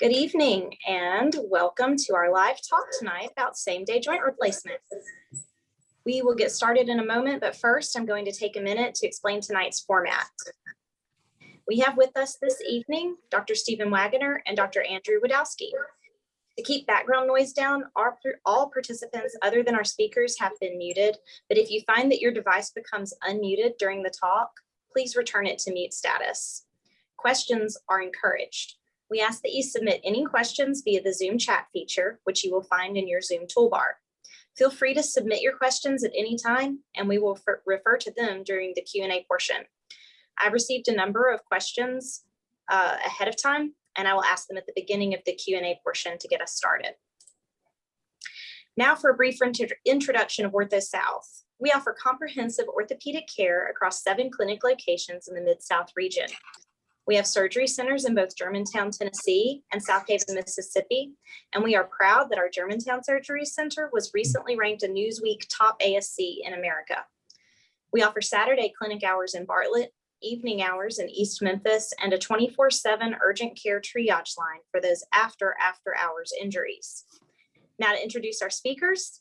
Good evening and welcome to our live talk tonight about same-day joint replacement. We will get started in a moment, but first I'm going to take a minute to explain tonight's format. We have with us this evening Dr. Stephen Waggoner and Dr. Andrew Wodowski. To keep background noise down, all participants other than our speakers have been muted, but if you find that your device becomes unmuted during the talk, please return it to mute status. Questions are encouraged. We ask that you submit any questions via the Zoom chat feature, which you will find in your Zoom toolbar. Feel free to submit your questions at any time, and we will refer to them during the Q&A portion. I received a number of questions ahead of time, and I will ask them at the beginning of the Q&A portion to get us started. Now for a brief introduction of OrthoSouth. We offer comprehensive orthopedic care across 7 clinic locations in the Mid-South region. We have surgery centers in both Germantown, Tennessee and South Haven, Mississippi, and we are proud that our Germantown Surgery Center was recently ranked a Newsweek top ASC in America. We offer Saturday clinic hours in Bartlett, evening hours in East Memphis, and a 24/7 urgent care triage line for those after hours injuries. Now to introduce our speakers.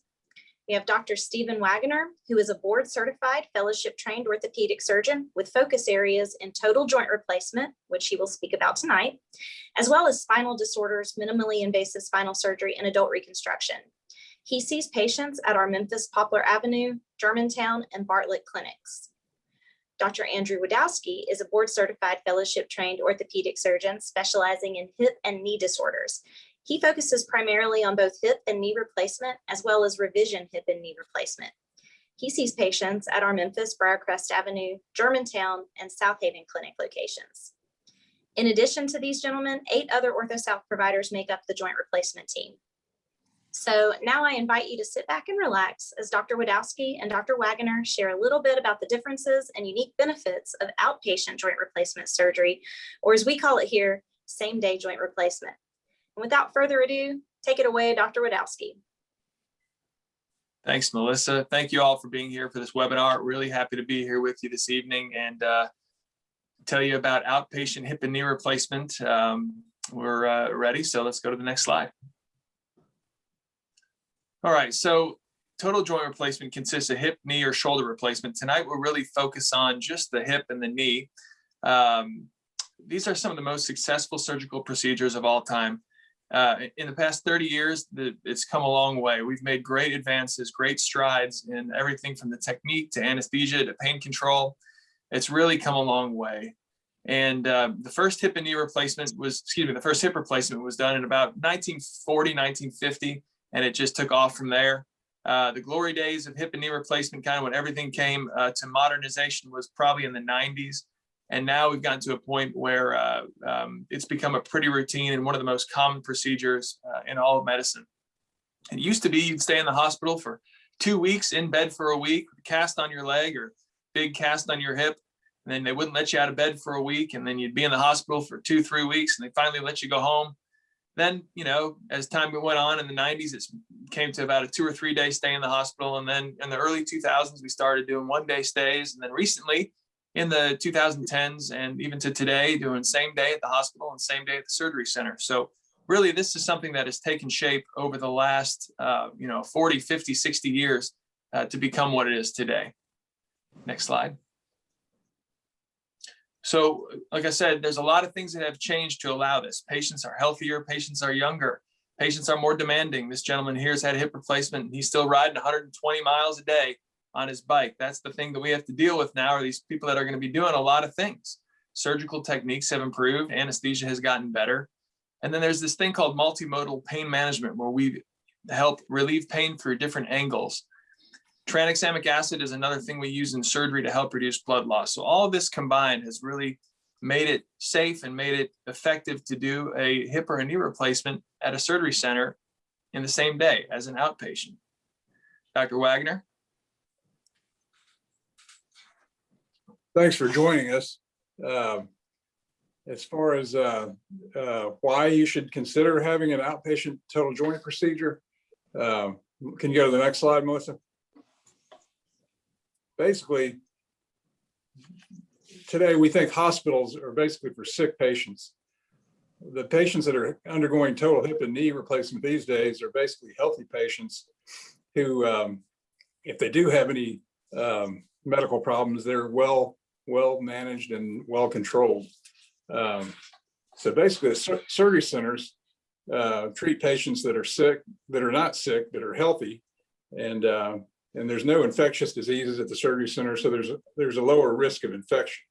We have Dr. Stephen Waggoner, who is a board certified fellowship trained orthopedic surgeon with focus areas in total joint replacement, which he will speak about tonight, as well as spinal disorders, minimally invasive spinal surgery, and adult reconstruction. He sees patients at our Memphis Poplar Avenue, Germantown, and Bartlett clinics. Dr. Andrew Wodowski is a board certified fellowship trained orthopedic surgeon specializing in hip and knee disorders. He focuses primarily on both hip and knee replacement, as well as revision hip and knee replacement. He sees patients at our Memphis Briarcrest Avenue, Germantown, and South Haven clinic locations. In addition to these gentlemen, 8 other OrthoSouth providers make up the joint replacement team. So now I invite you to sit back and relax as Dr. Wodowski and Dr. Waggoner share a little bit about the differences and unique benefits of outpatient joint replacement surgery, or as we call it here, same-day joint replacement. And without further ado, take it away, Dr. Wodowski. Thanks, Melissa. Thank you all for being here for this webinar. Really happy to be here with you this evening and tell you about outpatient hip and knee replacement. We're ready, so let's go to the next slide. All right, so total joint replacement consists of hip, knee, or shoulder replacement. Tonight, we'll really focus on just the hip and the knee. These are some of the most successful surgical procedures of all time. In the past 30 years, it's come a long way. We've made great advances, great strides in everything from the technique to anesthesia to pain control. It's really come a long way. And the first hip and knee replacement was, the first hip replacement was done in about 1940, 1950, and it just took off from there. The glory days of hip and knee replacement, kind of when everything came to modernization, was probably in the 90s. And now we've gotten to a point where it's become a pretty routine and one of the most common procedures in all of medicine. It used to be you'd stay in the hospital for 2 weeks, in bed for a week, cast on your leg or big cast on your hip. And then they wouldn't let you out of bed for a week. And then you'd be in the hospital for 2-3 weeks and they finally let you go home. Then, you know, as time went on in the 90s, it came to about a 2 or 3 day stay in the hospital. And then in the early 2000s, we started doing 1-day stays. And then recently, in the 2010s and even to today, doing same day at the hospital and same day at the surgery center. So really, this is something that has taken shape over the last 40, 50, 60 years to become what it is today. Next slide. So like I said, there's a lot of things that have changed to allow this. Patients are healthier, patients are younger, patients are more demanding. This gentleman here has had a hip replacement and he's still riding 120 miles a day on his bike. That's the thing that we have to deal with now, are these people that are going to be doing a lot of things. Surgical techniques have improved, anesthesia has gotten better. And then there's this thing called multimodal pain management, where we help relieve pain through different angles. Tranexamic acid is another thing we use in surgery to help reduce blood loss. So all of this combined has really made it safe and made it effective to do a hip or a knee replacement at a surgery center in the same day as an outpatient. Dr. Waggoner. Thanks for joining us. As far as why you should consider having an outpatient total joint procedure, can you go to the next slide, Melissa? Basically, today we think hospitals are basically for sick patients. the patients that are undergoing total hip and knee replacement these days are basically healthy patients who, if they do have any medical problems, they're well managed and well controlled. So basically, the surgery centers treat patients that are sick, that are not sick, that are healthy, and there's no infectious diseases at the surgery center, so there's a lower risk of infection.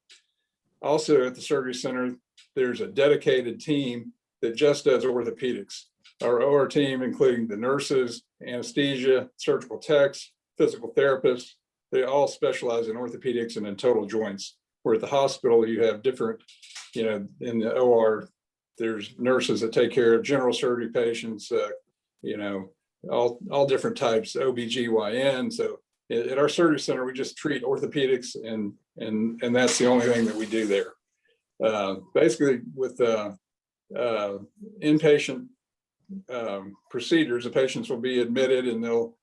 Also, at the surgery center, there's a dedicated team that just does orthopedics. Our OR team, including the nurses, anesthesia, surgical techs, physical therapists, they all specialize in orthopedics and in total joints. Where at the hospital, you have different, in the OR, there's nurses that take care of general surgery patients, all different types, OBGYN. So at our surgery center, we just treat orthopedics, and that's the only thing that we do there. Basically, with inpatient procedures, the patients will be admitted, and they'll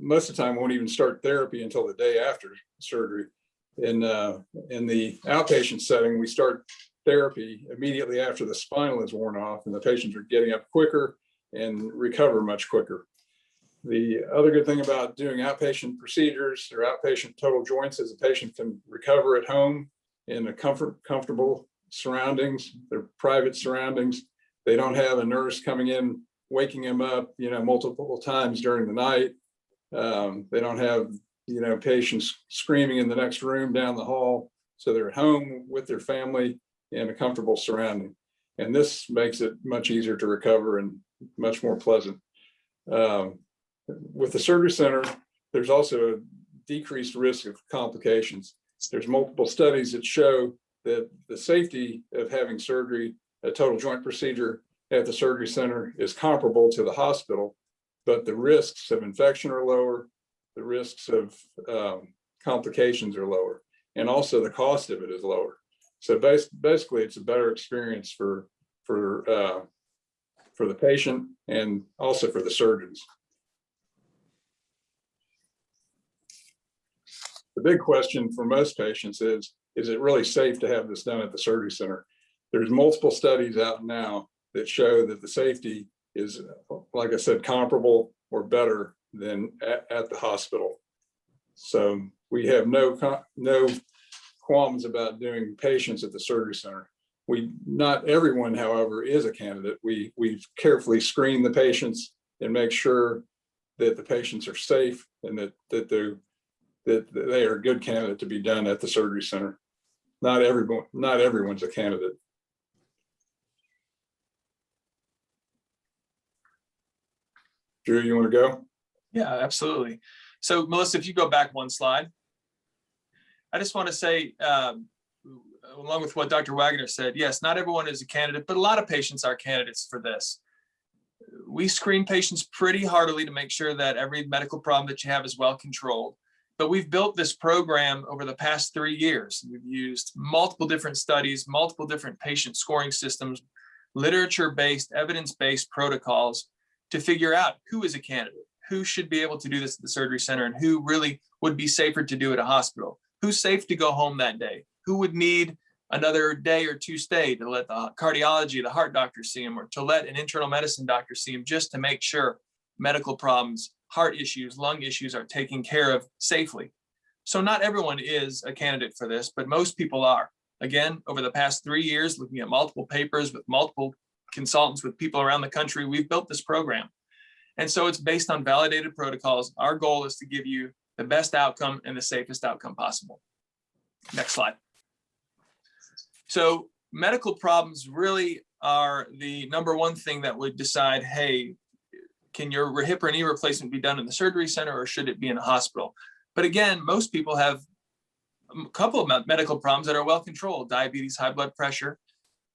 most of the time won't even start therapy until the day after surgery. In the outpatient setting, we start therapy immediately after the spinal is worn off, and the patients are getting up quicker and recover much quicker. The other good thing about doing outpatient procedures or outpatient total joints is the patient can recover at home in a comfortable surroundings, their private surroundings. They don't have a nurse coming in, waking them up, multiple times during the night. They don't have, patients screaming in the next room down the hall. So they're at home with their family in a comfortable surrounding. And this makes it much easier to recover and much more pleasant. With the surgery center, there's also a decreased risk of complications. There's multiple studies that show that the safety of having surgery, a total joint procedure at the surgery center, is comparable to the hospital, but the risks of infection are lower, the risks of complications are lower, and also the cost of it is lower. So basically, it's a better experience for the patient and also for the surgeons. The big question for most patients is it really safe to have this done at the surgery center? There's multiple studies out now that show that the safety is, like I said, comparable or better than at the hospital. So we have no qualms about doing patients at the surgery center. Not everyone, however, is a candidate. We carefully screen the patients and make sure that the patients are safe and that they are a good candidate to be done at the surgery center. Not everyone's a candidate. Drew, you want to go? Yeah, absolutely. So Melissa, if you go back one slide, I just want to say, along with what Dr. Waggoner said, yes, not everyone is a candidate, but a lot of patients are candidates for this. We screen patients pretty heartily to make sure that every medical problem that you have is well controlled. But we've built this program over the past 3 years. We've used multiple different studies, multiple different patient scoring systems, literature-based, evidence-based protocols to figure out who is a candidate, who should be able to do this at the surgery center, and who really would be safer to do at a hospital. Who's safe to go home that day? Who would need another day or two stay to let the cardiology, the heart doctor see him, or to let an internal medicine doctor see him, just to make sure medical problems, heart issues, lung issues are taken care of safely. So not everyone is a candidate for this, but most people are. Again, over the past 3 years, looking at multiple papers with multiple consultants with people around the country, we've built this program. And so it's based on validated protocols. Our goal is to give you the best outcome and the safest outcome possible. Next slide. So medical problems really are the number one thing that would decide, hey, can your hip or knee replacement be done in the surgery center or should it be in a hospital? But again, most people have a couple of medical problems that are well controlled: diabetes, high blood pressure.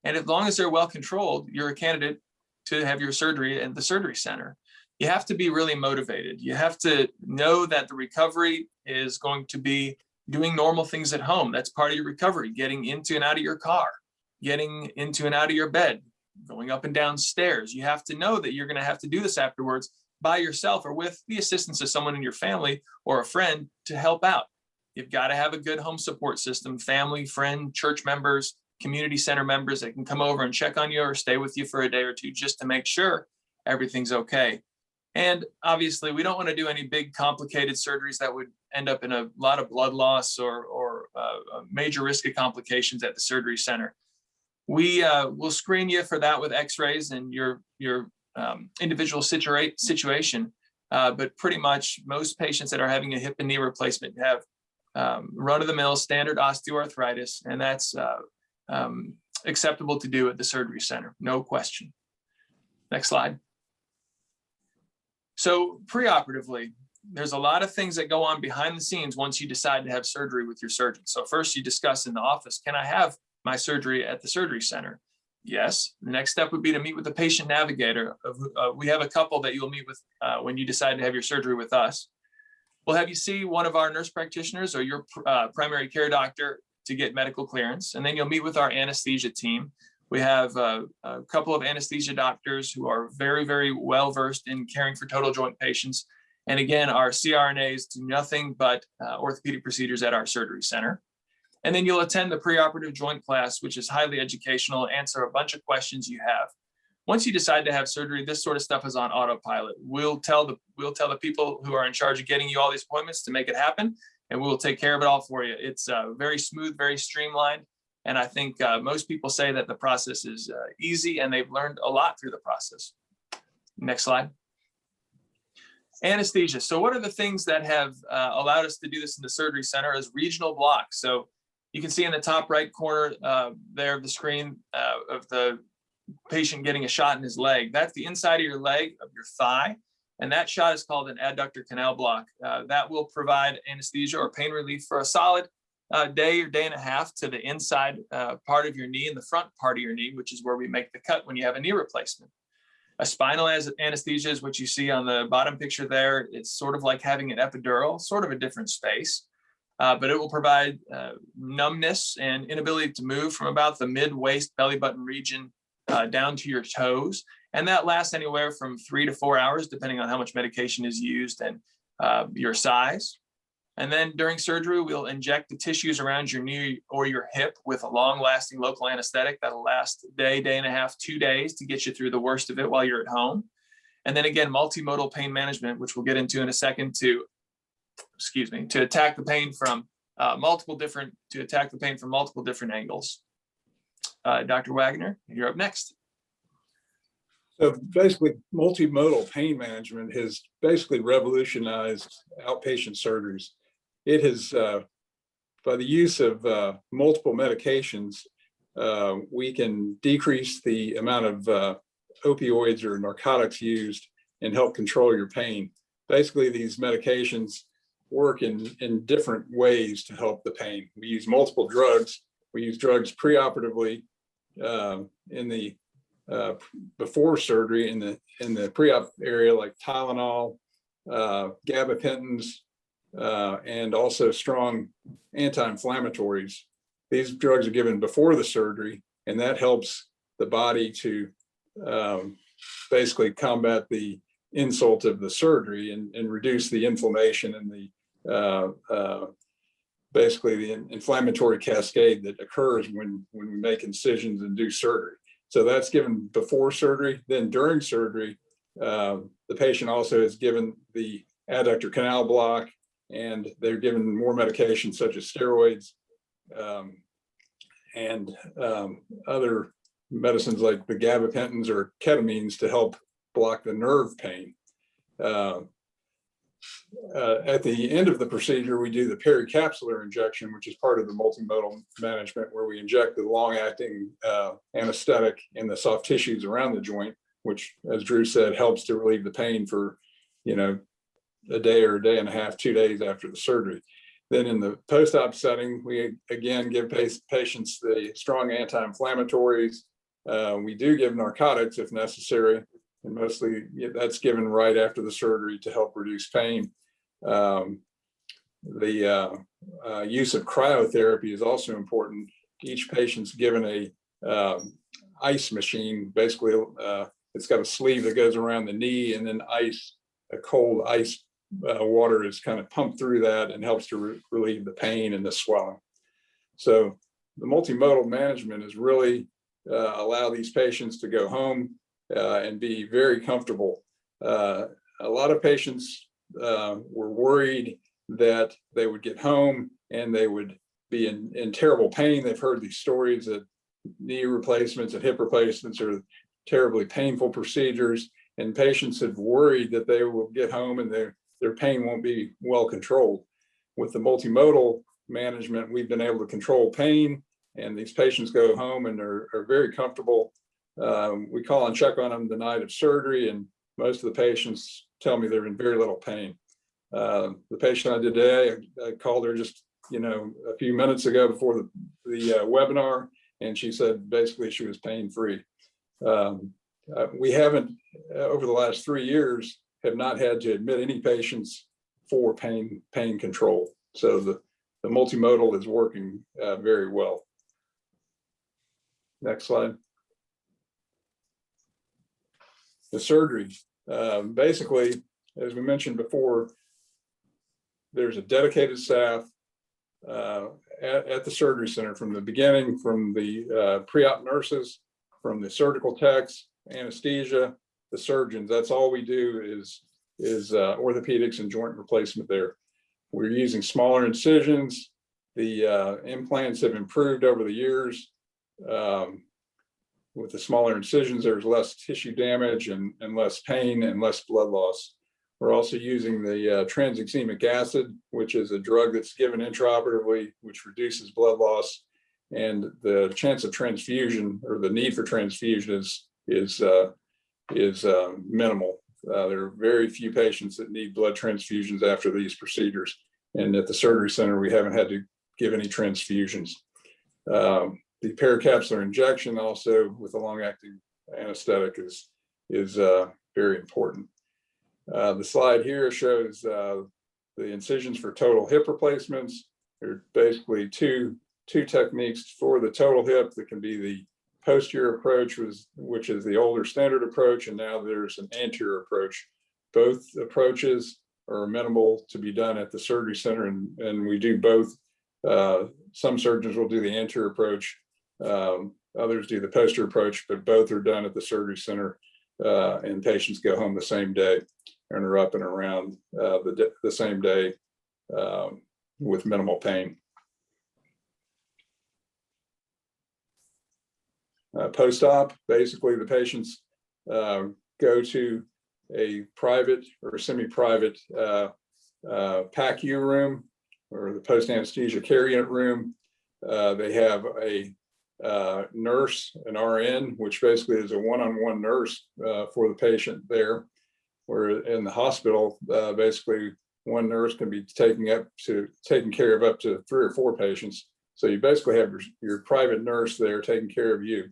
And as long as they're well controlled, you're a candidate to have your surgery at the surgery center. You have to be really motivated. You have to know that the recovery is going to be doing normal things at home. That's part of your recovery: getting into and out of your car, getting into and out of your bed, going up and down stairs. You have to know that you're going to have to do this afterwards by yourself or with the assistance of someone in your family or a friend to help out. You've got to have a good home support system: family, friend, church members, community center members that can come over and check on you or stay with you for a day or two just to make sure everything's okay. And obviously, we don't want to do any big complicated surgeries that would end up in a lot of blood loss or a major risk of complications at the surgery center. We will screen you for that with x-rays and your individual situation. But pretty much most patients that are having a hip and knee replacement have run-of-the-mill standard osteoarthritis, and that's acceptable to do at the surgery center, no question. Next slide. So preoperatively, there's a lot of things that go on behind the scenes once you decide to have surgery with your surgeon. So first you discuss in the office, can I have my surgery at the surgery center? Yes. The next step would be to meet with the patient navigator. We have a couple that you'll meet with when you decide to have your surgery with us. We'll have you see one of our nurse practitioners or your primary care doctor to get medical clearance. And then you'll meet with our anesthesia team. We have a couple of anesthesia doctors who are very, very well versed in caring for total joint patients. And again, our CRNAs do nothing but orthopedic procedures at our surgery center. And then you'll attend the preoperative joint class, which is highly educational, answer a bunch of questions you have. Once you decide to have surgery, this sort of stuff is on autopilot. We'll tell the people who are in charge of getting you all these appointments to make it happen, and we'll take care of it all for you. It's very smooth, very streamlined. And I think most people say that the process is easy and they've learned a lot through the process. Next slide. Anesthesia. So what are the things that have allowed us to do this in the surgery center as regional blocks? So you can see in the top right corner there of the screen of the patient getting a shot in his leg. That's the inside of your leg, of your thigh. And that shot is called an adductor canal block. That will provide anesthesia or pain relief for a solid day or day and a half to the inside part of your knee and the front part of your knee, which is where we make the cut when you have a knee replacement. A spinal anesthesia is what you see on the bottom picture there. It's sort of like having an epidural, sort of a different space, but it will provide numbness and inability to move from about the mid-waist belly button region down to your toes. And that lasts anywhere from 3 to 4 hours, depending on how much medication is used and your size. And then during surgery, we'll inject the tissues around your knee or your hip with a long-lasting local anesthetic that'll last a day, day and a half, 2 days to get you through the worst of it while you're at home. And then again, multimodal pain management, which we'll get into in a second, to attack the pain from multiple different angles. Dr. Waggoner, you're up next. So basically, multimodal pain management has basically revolutionized outpatient surgeries. It has, by the use of multiple medications, we can decrease the amount of opioids or narcotics used and help control your pain. Basically, these medications work in different ways to help the pain. We use multiple drugs. We use drugs preoperatively in the before surgery in the pre-op area, like Tylenol, gabapentins, and also strong anti-inflammatories. These drugs are given before the surgery, and that helps the body to basically combat the insult of the surgery and reduce the inflammation and the basically the inflammatory cascade that occurs when we make incisions and do surgery. So that's given before surgery. Then during surgery, the patient also is given the adductor canal block, and they're given more medications such as steroids and other medicines like the gabapentins or ketamines to help block the nerve pain. At the end of the procedure, we do the pericapsular injection, which is part of the multimodal management, where we inject the long-acting anesthetic in the soft tissues around the joint, which, as Drew said, helps to relieve the pain for, a day or a day and a half, 2 days after the surgery. Then in the post-op setting, we again give patients the strong anti-inflammatories. We do give narcotics if necessary, and mostly that's given right after the surgery to help reduce pain. The use of cryotherapy is also important. Each patient's given a ice machine. Basically, it's got a sleeve that goes around the knee, and then a cold ice water is kind of pumped through that and helps to relieve the pain and the swelling. So multimodal management is really allow these patients to go home and be very comfortable. A lot of patients were worried that they would get home and they would be in terrible pain. They've heard these stories that knee replacements and hip replacements are terribly painful procedures, and patients have worried that they will get home and their pain won't be well controlled. With the multimodal management, we've been able to control pain, and these patients go home and are very comfortable. We call and check on them the night of surgery, and most of the patients tell me they're in very little pain. The patient I did today, I called her just a few minutes ago before the webinar, and she said basically she was pain-free. We haven't, over the last 3 years, have not had to admit any patients for pain control. So the multimodal is working very well. Next slide. The surgery. Basically, as we mentioned before, there's a dedicated staff at the surgery center from the beginning, from the pre-op nurses, from the surgical techs, anesthesia, the surgeons. That's all we do is orthopedics and joint replacement there. We're using smaller incisions. The implants have improved over the years. With the smaller incisions, there's less tissue damage and less pain and less blood loss. We're also using the tranexamic acid, which is a drug that's given intraoperatively, which reduces blood loss, and the chance of transfusion or the need for transfusion is minimal. There are very few patients that need blood transfusions after these procedures, and at the surgery center, we haven't had to give any transfusions. The pericapsular injection, also with a long-acting anesthetic, is very important. The slide here shows the incisions for total hip replacements. There are basically two techniques for the total hip. That can be the posterior approach, which is the older standard approach, and now there's an anterior approach. Both approaches are amenable to be done at the surgery center, and we do both. Some surgeons will do the anterior approach, others do the posterior approach, but both are done at the surgery center, and patients go home the same day and are up and around the same day with minimal pain. Post-op, basically the patients go to a private or semi-private PACU room, or the post-anesthesia care unit room. They have a nurse, an RN, which basically is a one-on-one nurse for the patient there. Where in the hospital, basically one nurse can be taking care of up to 3 or 4 patients. So you basically have your private nurse there taking care of you.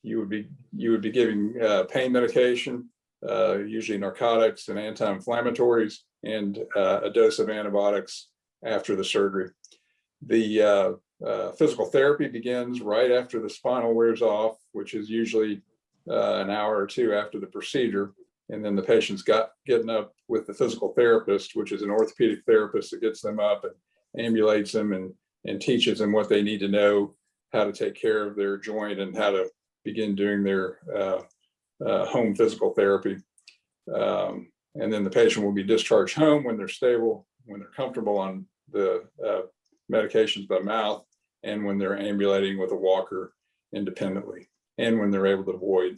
You would be giving pain medication, usually narcotics and anti-inflammatories, and a dose of antibiotics after the surgery. The physical therapy begins right after the spinal wears off, which is usually an hour or 2 after the procedure. And then the patient's getting up with the physical therapist, which is an orthopedic therapist that gets them up and ambulates them and teaches them what they need to know, how to take care of their joint and how to begin doing their home physical therapy. And then the patient will be discharged home when they're stable, when they're comfortable on the medications by mouth, and when they're ambulating with a walker independently, and when they're able to void.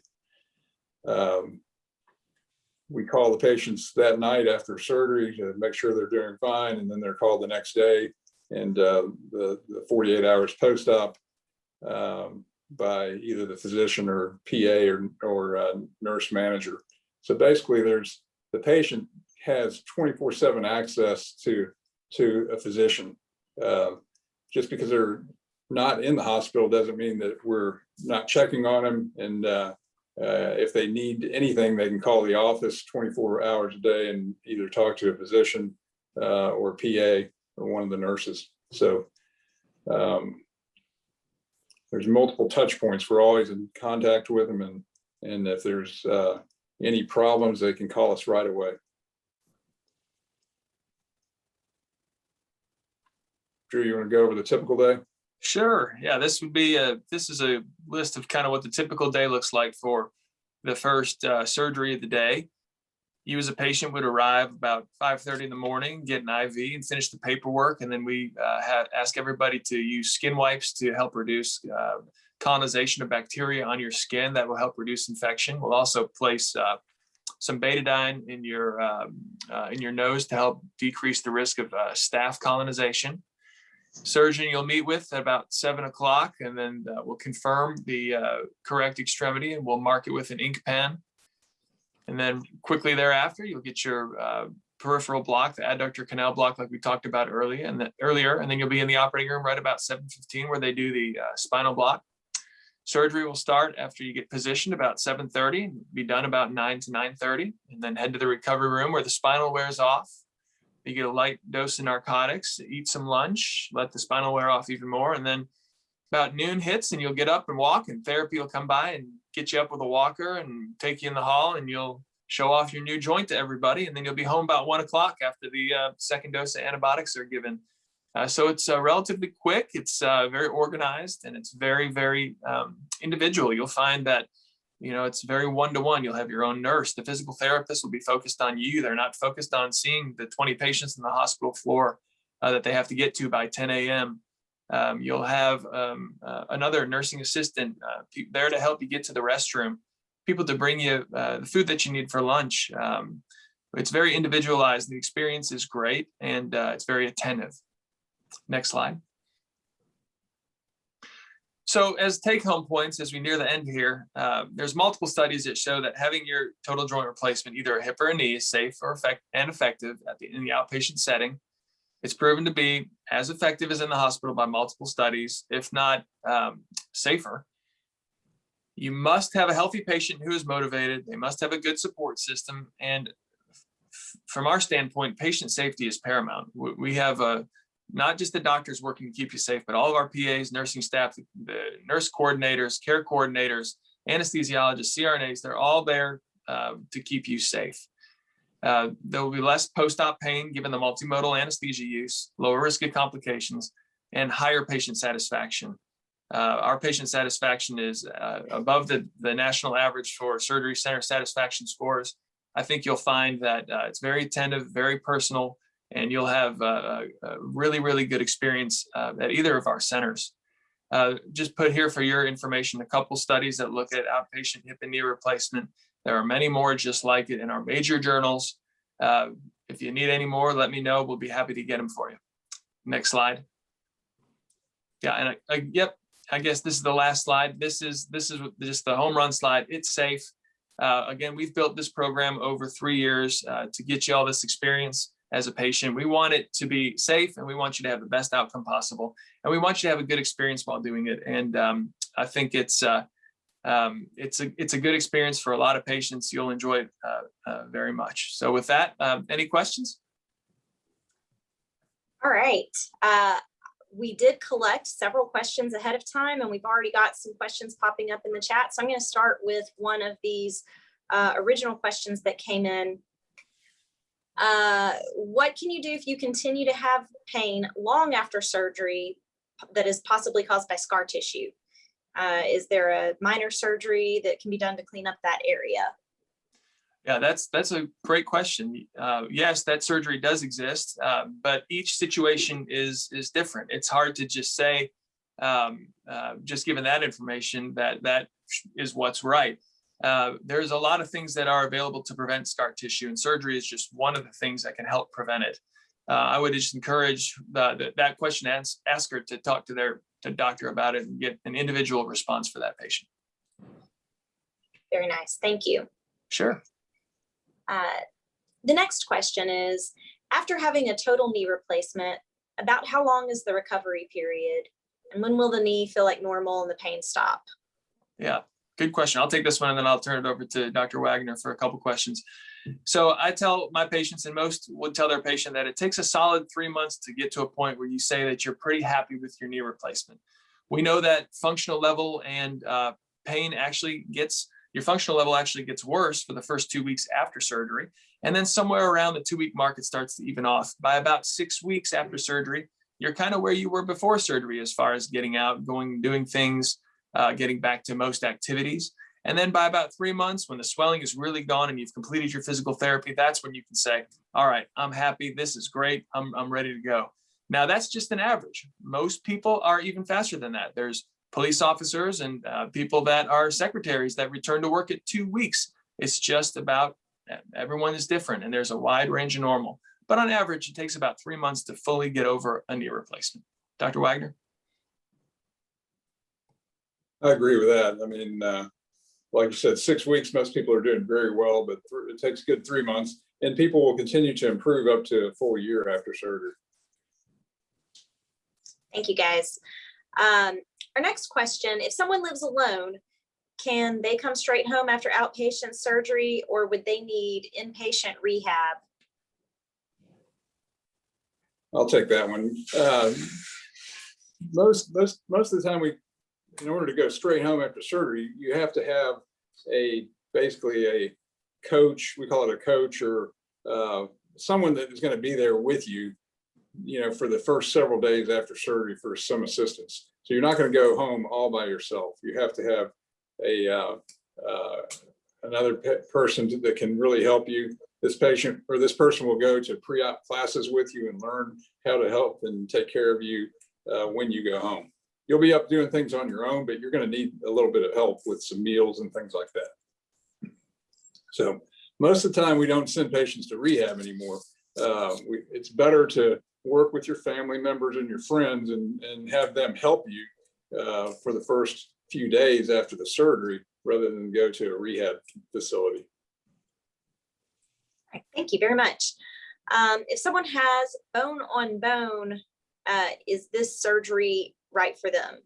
We call the patients that night after surgery to make sure they're doing fine, and then they're called the next day, and the 48 hours post-op by either the physician or PA or nurse manager. So basically, the patient has 24/7 access to a physician. Just because they're not in the hospital doesn't mean that we're not checking on them. And if they need anything, they can call the office 24 hours a day and either talk to a physician or PA or one of the nurses. So there's multiple touch points. We're always in contact with them, and if there's any problems, they can call us right away. Drew, you want to go over the typical day? Sure. Yeah, this is a list of kind of what the typical day looks like for the first surgery of the day. You as a patient would arrive about 5:30 in the morning, get an IV and finish the paperwork. And then we ask everybody to use skin wipes to help reduce colonization of bacteria on your skin. That will help reduce infection. We'll also place some betadine in your nose to help decrease the risk of staph colonization. Surgeon you'll meet with at about 7 o'clock, and then we'll confirm the correct extremity, and we'll mark it with an ink pen. And then quickly thereafter, you'll get your peripheral block, the adductor canal block, like we talked about earlier, and then you'll be in the operating room right about 7:15, where they do the spinal block. Surgery will start after you get positioned about 7:30, and be done about 9 to 9:30, and then head to the recovery room where the spinal wears off. You get a light dose of narcotics, eat some lunch, let the spinal wear off even more, and then about noon hits and you'll get up and walk, and therapy will come by and get you up with a walker and take you in the hall, and you'll show off your new joint to everybody, and then you'll be home about 1 o'clock after the second dose of antibiotics are given. So it's relatively quick, it's very organized, and it's very, very individual. You'll find that, it's very one-to-one. You'll have your own nurse. The physical therapist will be focused on you. They're not focused on seeing the 20 patients in the hospital floor that they have to get to by 10 a.m. You'll have another nursing assistant there to help you get to the restroom, people to bring you the food that you need for lunch. It's very individualized. The experience is great, and it's very attentive. Next slide. So as take-home points, as we near the end here, there's multiple studies that show that having your total joint replacement, either a hip or a knee, is safe or effective in the outpatient setting. It's proven to be as effective as in the hospital by multiple studies, if not safer. You must have a healthy patient who is motivated. They must have a good support system. And from our standpoint, patient safety is paramount. We have not just the doctors working to keep you safe, but all of our PAs, nursing staff, the nurse coordinators, care coordinators, anesthesiologists, CRNAs, they're all there to keep you safe. There will be less post-op pain given the multimodal anesthesia use, lower risk of complications, and higher patient satisfaction. Our patient satisfaction is above the national average for surgery center satisfaction scores. I think you'll find that it's very attentive, very personal, and you'll have a really, really good experience at either of our centers. Just put here for your information a couple studies that look at outpatient hip and knee replacement. There are many more just like it in our major journals. If you need any more, let me know. We'll be happy to get them for you. Next slide. Yeah, and yep, I guess this is the last slide. This is just the home run slide. It's safe. Again, we've built this program over 3 years to get you all this experience as a patient. We want it to be safe, and we want you to have the best outcome possible, and we want you to have a good experience while doing it. And I think it's a good experience for a lot of patients. You'll enjoy it very much. So with that, any questions? All right. We did collect several questions ahead of time, and we've already got some questions popping up in the chat. So I'm going to start with one of these original questions that came in. What can you do if you continue to have pain long after surgery that is possibly caused by scar tissue? Is there a minor surgery that can be done to clean up that area? Yeah, that's a great question. Yes, that surgery does exist, but each situation is different. It's hard to just say, just given that information, that is what's right. There's a lot of things that are available to prevent scar tissue, and surgery is just one of the things that can help prevent it. I would just encourage that question, asker to talk to their doctor about it and get an individual response for that patient. Very nice. Thank you. Sure. The next question is, after having a total knee replacement, about how long is the recovery period? And when will the knee feel like normal and the pain stop? Yeah, good question. I'll take this one and then I'll turn it over to Dr. Waggoner for a couple questions. So I tell my patients, and most would tell their patient, that it takes a solid 3 months to get to a point where you say that you're pretty happy with your knee replacement. We know that functional level and pain your functional level actually gets worse for the first 2 weeks after surgery. And then somewhere around the 2-week mark, it starts to even off. By about 6 weeks after surgery, you're kind of where you were before surgery as far as getting out, going, doing things, getting back to most activities. And then by about 3 months, when the swelling is really gone and you've completed your physical therapy, that's when you can say, all right, I'm happy. This is great. I'm ready to go. Now, that's just an average. Most people are even faster than that. There's police officers and people that are secretaries that return to work at 2 weeks. It's just about, everyone is different, and there's a wide range of normal. But on average, it takes about 3 months to fully get over a knee replacement. Dr. Waggoner? I agree with that. I mean, like you said, 6 weeks, most people are doing very well, but it takes a good 3 months, and people will continue to improve up to a full year after surgery. Thank you, guys. Our next question, if someone lives alone, can they come straight home after outpatient surgery, or would they need inpatient rehab? I'll take that one. Most of the time, in order to go straight home after surgery, you have to have basically a coach. We call it a coach, or someone that is going to be there with you, for the first several days after surgery for some assistance. So you're not going to go home all by yourself. You have to have another person that can really help you. This patient or this person will go to pre-op classes with you and learn how to help and take care of you when you go home. You'll be up doing things on your own, but you're going to need a little bit of help with some meals and things like that. So most of the time, we don't send patients to rehab anymore. It's better to work with your family members and your friends and have them help you for the first few days after the surgery, rather than go to a rehab facility. All right, thank you very much. If someone has bone on bone, is this surgery right for them?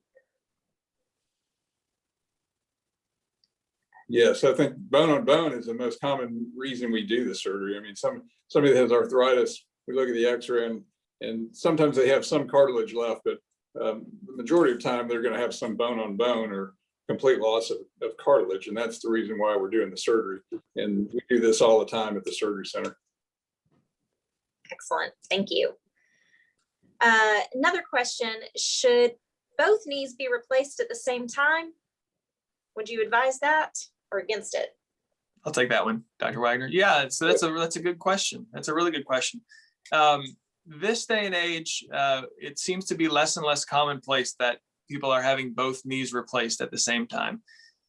Yes, I think bone on bone is the most common reason we do the surgery. I mean, somebody that has arthritis, we look at the x-ray and sometimes they have some cartilage left, but the majority of the time they're going to have some bone on bone or complete loss of cartilage. And that's the reason why we're doing the surgery. And we do this all the time at the surgery center. Excellent, thank you. Another question, should both knees be replaced at the same time? Would you advise that or against it? I'll take that one, Dr. Waggoner. Yeah, so that's a good question. That's a really good question. This day and age, it seems to be less and less commonplace that people are having both knees replaced at the same time.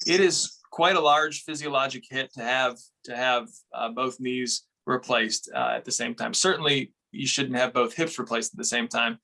It is quite a large physiologic hit to have both knees replaced at the same time. Certainly, you shouldn't have both hips replaced at the same time,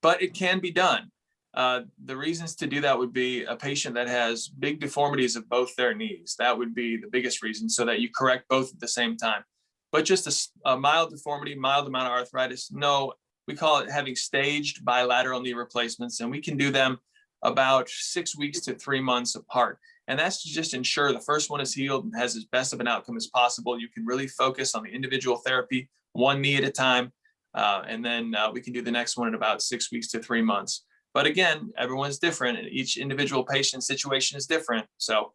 but it can be done. The reasons to do that would be a patient that has big deformities of both their knees. That would be the biggest reason, so that you correct both at the same time. But just a mild deformity, mild amount of arthritis, no, we call it having staged bilateral knee replacements, and we can do them about 6 weeks to 3 months apart. And that's to just ensure the first one is healed and has as best of an outcome as possible. You can really focus on the individual therapy, one knee at a time, and then we can do the next one in about 6 weeks to 3 months. But again, everyone's different, and each individual patient's situation is different. So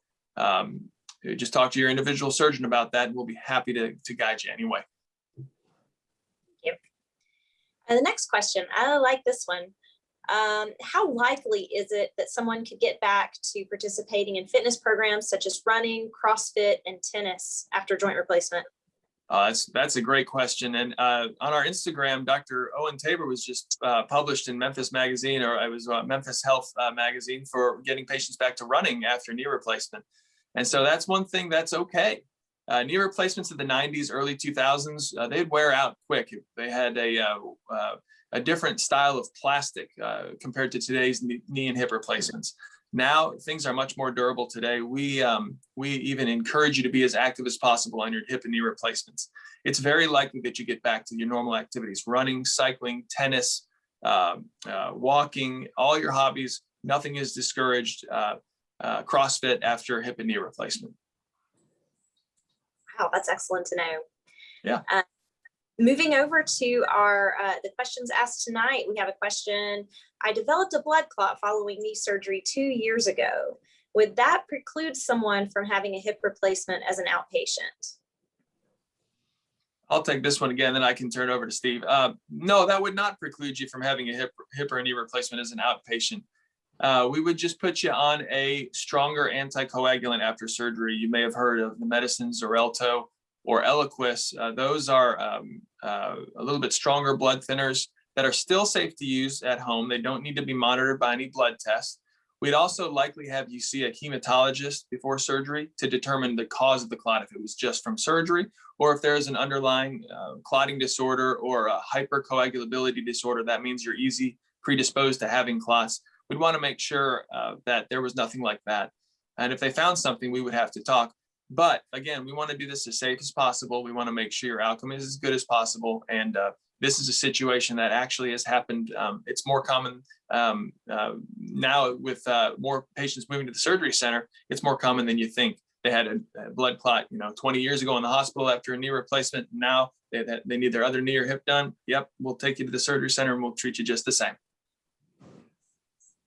just talk to your individual surgeon about that, and we'll be happy to guide you anyway. Thank you. And the next question, I like this one. How likely is it that someone could get back to participating in fitness programs such as running, CrossFit, and tennis after joint replacement? That's a great question. And on our Instagram, Dr. Owen Tabor was just published in Memphis Magazine, or it was Memphis Health Magazine, for getting patients back to running after knee replacement. And so that's one thing that's okay. Knee replacements in the 90s, early 2000s, they'd wear out quick. They had a different style of plastic compared to today's knee and hip replacements. Now things are much more durable today. We even encourage you to be as active as possible on your hip and knee replacements. It's very likely that you get back to your normal activities: running, cycling, tennis, walking, all your hobbies. Nothing is discouraged. CrossFit after hip and knee replacement. Wow, that's excellent to know. Yeah. Moving over to our the questions asked tonight, we have a question. I developed a blood clot following knee surgery 2 years ago. Would that preclude someone from having a hip replacement as an outpatient? I'll take this one again, then I can turn it over to Steve. No, that would not preclude you from having a hip or a knee replacement as an outpatient. We would just put you on a stronger anticoagulant after surgery. You may have heard of the medicines Xarelto or Eliquis. Those are a little bit stronger blood thinners that are still safe to use at home. They don't need to be monitored by any blood test. We'd also likely have you see a hematologist before surgery to determine the cause of the clot, if it was just from surgery, or if there is an underlying clotting disorder or a hypercoagulability disorder. That means you're easy predisposed to having clots. We'd want to make sure that there was nothing like that. And if they found something, we would have to talk. But again, we want to do this as safe as possible. We want to make sure your outcome is as good as possible. And this is a situation that actually has happened. It's more common now with more patients moving to the surgery center. It's more common than you think. They had a blood clot, 20 years ago in the hospital after a knee replacement. Now they need their other knee or hip done. Yep, we'll take you to the surgery center and we'll treat you just the same.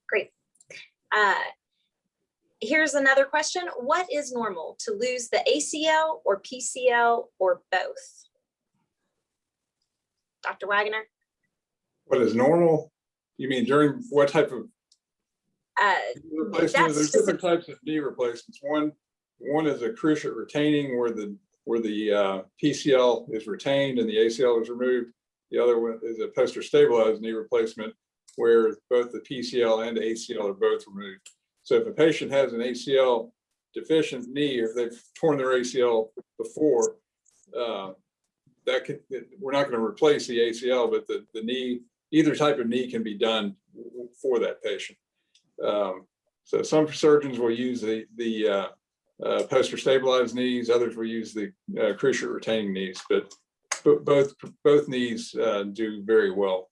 Great. Here's another question. What is normal, to lose the ACL or PCL or both? Dr. Waggoner? What is normal? You mean during what type of replacement? There's different types of knee replacements. One is a cruciate retaining where the PCL is retained and the ACL is removed. The other one is a posterior stabilized knee replacement where both the PCL and ACL are both removed. So if a patient has an ACL deficient knee, or if they've torn their ACL before, we're not going to replace the ACL, but the knee, either type of knee can be done for that patient. So some surgeons will use the posterior stabilized knees, others will use the cruciate retaining knees, but both knees do very well.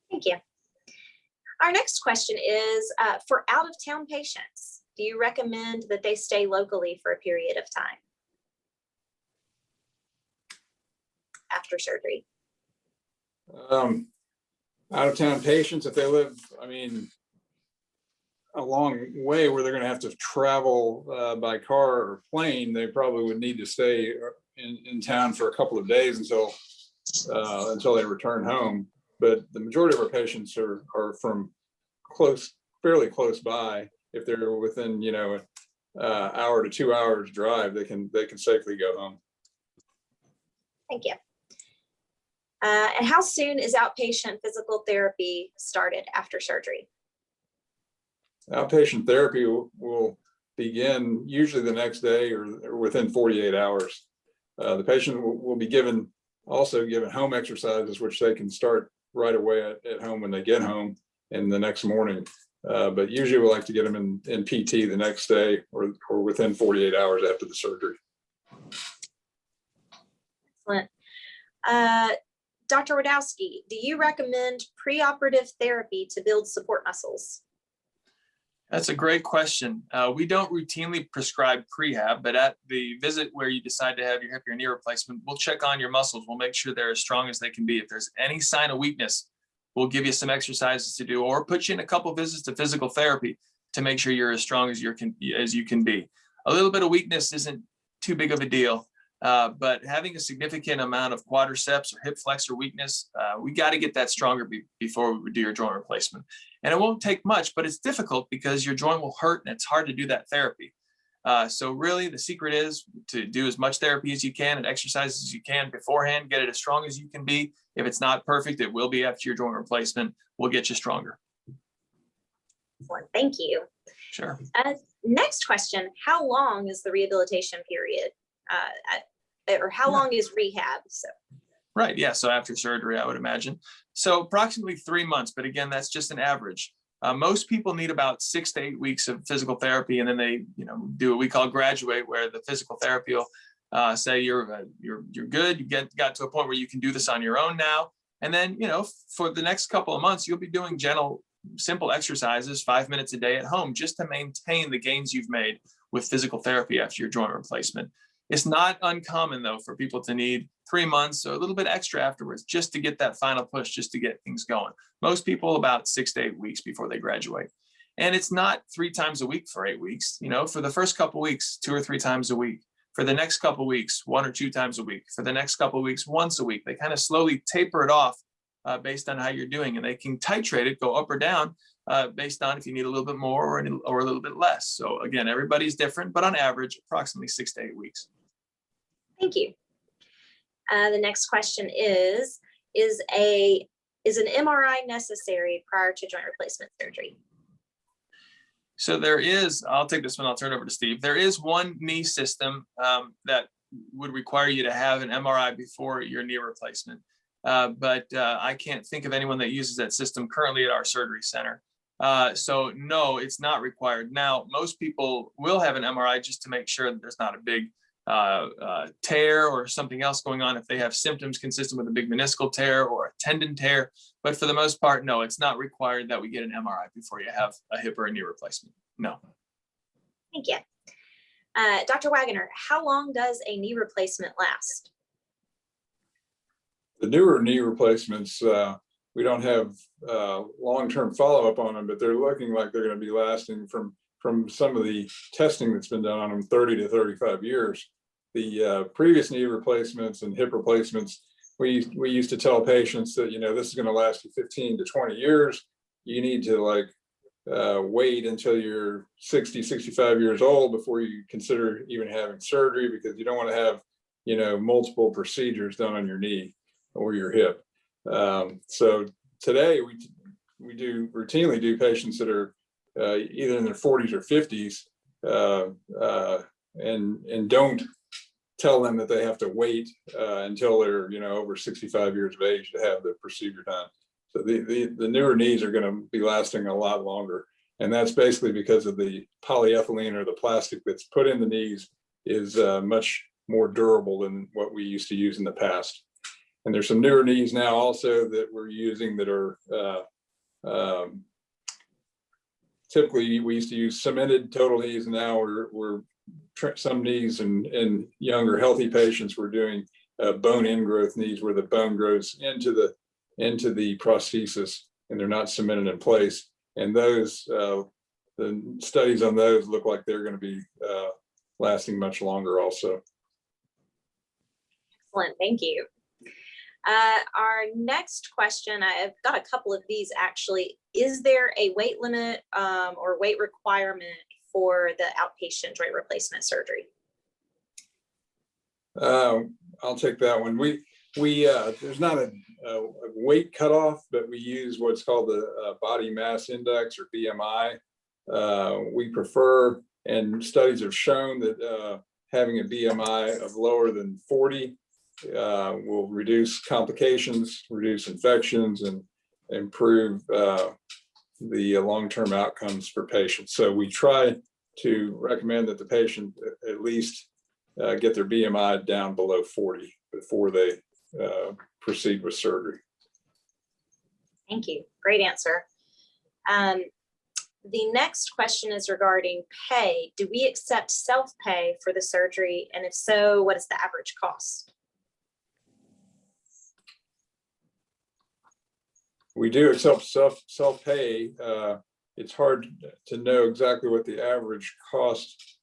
Thank you. Our next question is, for out-of-town patients, do you recommend that they stay locally for a period of time after surgery? Out-of-town patients, if they live, a long way where they're going to have to travel by car or plane, they probably would need to stay in town for a couple of days until they return home. But the majority of our patients are from fairly close by. If they're within, hour to 2 hours drive, they can safely go home. Thank you. And how soon is outpatient physical therapy started after surgery? Outpatient therapy will begin usually the next day or within 48 hours. The patient will be also given home exercises, which they can start right away at home when they get home and the next morning. But usually we like to get them in PT the next day or within 48 hours after the surgery. Excellent. Dr. Wodowski, do you recommend preoperative therapy to build support muscles? That's a great question. We don't routinely prescribe prehab, but at the visit where you decide to have your hip or knee replacement, we'll check on your muscles. We'll make sure they're as strong as they can be. If there's any sign of weakness, we'll give you some exercises to do, or put you in a couple visits to physical therapy to make sure you're as strong as you can be. A little bit of weakness isn't too big of a deal, but having a significant amount of quadriceps or hip flexor weakness, we got to get that stronger before we do your joint replacement. And it won't take much, but it's difficult because your joint will hurt and it's hard to do that therapy. So really the secret is to do as much therapy as you can and exercise as you can beforehand, get it as strong as you can be. If it's not perfect, it will be after your joint replacement. We'll get you stronger. Excellent. Thank you. Sure. Next question, how long is the rehabilitation period? Or how long is rehab? Right. Yeah. So after surgery, I would imagine. So approximately 3 months, but again, that's just an average. Most people need about 6 to 8 weeks of physical therapy, and then they, do what we call graduate, where the physical therapy will say you're good. You got to a point where you can do this on your own now, and then for the next couple of months, you'll be doing gentle, simple exercises, 5 minutes a day at home, just to maintain the gains you've made with physical therapy after your joint replacement. It's not uncommon, though, for people to need 3 months or a little bit extra afterwards just to get that final push, just to get things going. Most people about 6 to 8 weeks before they graduate. And it's not 3 times a week for 8 weeks. For the first couple of weeks, 2 or 3 times a week. For the next couple of weeks, 1 or 2 times a week. For the next couple of weeks, once a week. They kind of slowly taper it off based on how you're doing, and they can titrate it, go up or down based on if you need a little bit more or a little bit less. So again, everybody's different, but on average, approximately 6 to 8 weeks. Thank you. The next question is an MRI necessary prior to joint replacement surgery? So there is, I'll take this one, I'll turn it over to Steve. There is one knee system that would require you to have an MRI before your knee replacement. But I can't think of anyone that uses that system currently at our surgery center. So no, it's not required. Now, most people will have an MRI just to make sure that there's not a big tear or something else going on if they have symptoms consistent with a big meniscal tear or a tendon tear. But for the most part, no, it's not required that we get an MRI before you have a hip or a knee replacement. No. Thank you. Dr. Waggoner, how long does a knee replacement last? The newer knee replacements, we don't have long-term follow-up on them, but they're looking like they're going to be lasting from some of the testing that's been done on them 30 to 35 years. The previous knee replacements and hip replacements, we used to tell patients that, this is going to last you 15 to 20 years. You need to wait until you're 60, 65 years old before you consider even having surgery, because you don't want to have, multiple procedures done on your knee or your hip. So today we do routinely do patients that are either in their 40s or 50s and don't tell them that they have to wait until they're over 65 years of age to have the procedure done. So the newer knees are going to be lasting a lot longer, and that's basically because of the polyethylene or the plastic that's put in the knees is much more durable than what we used to use in the past. And there's some newer knees now also that we're using that are typically we used to use cemented total knees, and now we're some knees and younger healthy patients we're doing bone ingrowth knees where the bone grows into the prosthesis and they're not cemented in place. And those the studies on those look like they're going to be lasting much longer also. Excellent, thank you. Our next question, I've got a couple of these actually. Is there a weight limit or weight requirement for the outpatient joint replacement surgery? I'll take that one. We there's not a weight cutoff, but we use what's called the body mass index or BMI. We prefer, and studies have shown that having a BMI of lower than 40 will reduce complications, reduce infections, and improve the long-term outcomes for patients. So we try to recommend that the patient at least get their BMI down below 40 before they proceed with surgery. Thank you. Great answer. The next question is regarding pay. Do we accept self-pay for the surgery? And if so, what is the average cost? We do accept self-pay. It's hard to know exactly what the average cost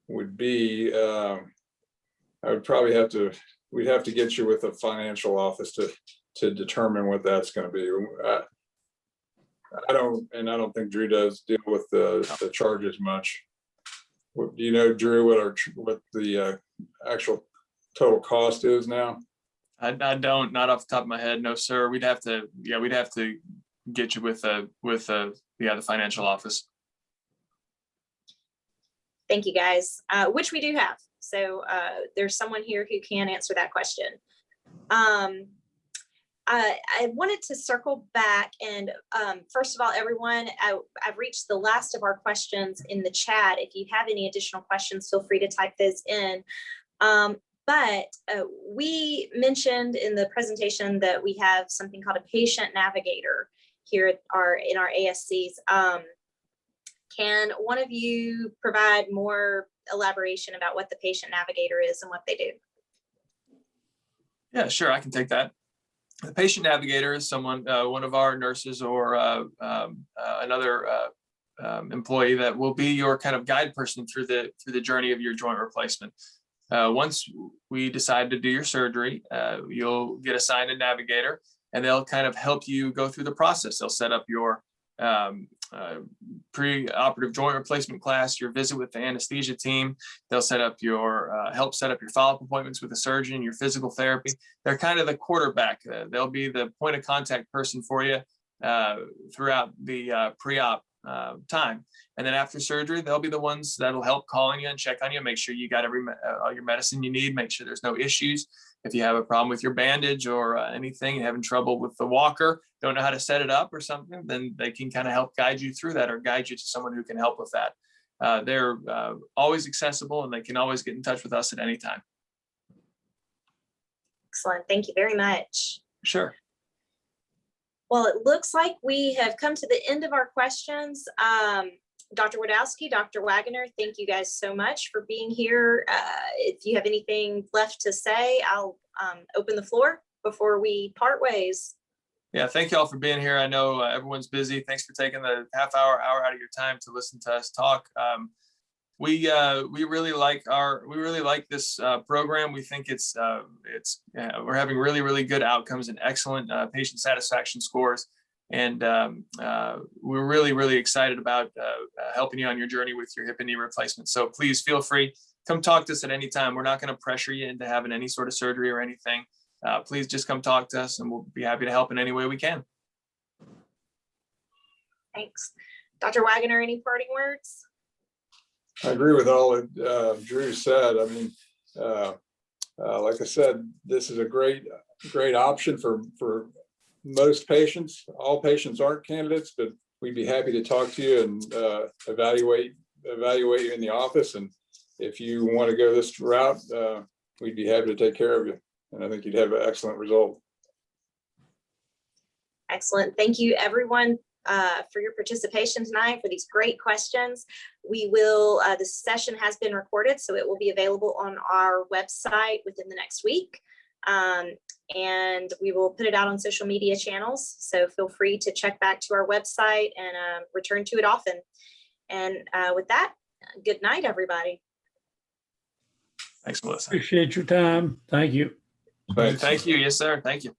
would be. I would probably we'd have to get you with a financial office to determine what that's going to be. I don't think Drew does deal with the charges much. Do you know, Drew, what the actual total cost is now? I don't, not off the top of my head. No, sir. We'd have to get you with the financial office. Thank you, guys, which we do have. So there's someone here who can answer that question. I wanted to circle back and first of all, everyone, I've reached the last of our questions in the chat. If you have any additional questions, feel free to type those in. But we mentioned in the presentation that we have something called a patient navigator here in our ASCs. Can one of you provide more elaboration about what the patient navigator is and what they do? Yeah, sure. I can take that. The patient navigator is someone, one of our nurses or another employee that will be your kind of guide person through the journey of your joint replacement. once we decide to do your surgery, you'll get assigned a navigator, and they'll kind of help you go through the process. They'll set up your preoperative joint replacement class, your visit with the anesthesia team. They'll set up your help set up your follow-up appointments with the surgeon, your physical therapy. They're kind of the quarterback. They'll be the point of contact person for you throughout the pre-op time. And then after surgery, they'll be the ones that'll help call on you and check on you, make sure you got all your medicine you need, make sure there's no issues. If you have a problem with your bandage or anything, you're having trouble with the walker, don't know how to set it up or something, then they can kind of help guide you through that or guide you to someone who can help with that. They're always accessible, and they can always get in touch with us at any time. Excellent. Thank you very much. Sure. Well, it looks like we have come to the end of our questions. Dr. Wodowski, Dr. Waggoner, thank you guys so much for being here. If you have anything left to say, I'll open the floor before we part ways. Yeah, thank you all for being here. I know everyone's busy. Thanks for taking the hour out of your time to listen to us talk. We really like this program. We think we're having really good outcomes and excellent patient satisfaction scores. And we're really excited about helping you on your journey with your hip and knee replacement. So please feel free, come talk to us at any time. We're not going to pressure you into having any sort of surgery or anything. Please just come talk to us, and we'll be happy to help in any way we can. Thanks. Dr. Waggoner, any parting words? I agree with all that Drew said. I mean, like I said, this is a great option for most patients. All patients aren't candidates, but we'd be happy to talk to you and evaluate you in the office. And if you want to go this route, we'd be happy to take care of you. And I think you'd have an excellent result. Excellent. Thank you, everyone, for your participation tonight, for these great questions. We will, this session has been recorded, so it will be available on our website within the next week. And we will put it out on social media channels. So feel free to check back to our website and return to it often. And with that, good night, everybody. Thanks, Melissa. Appreciate your time. Thank you. Thanks. Thank you. Yes, sir. Thank you.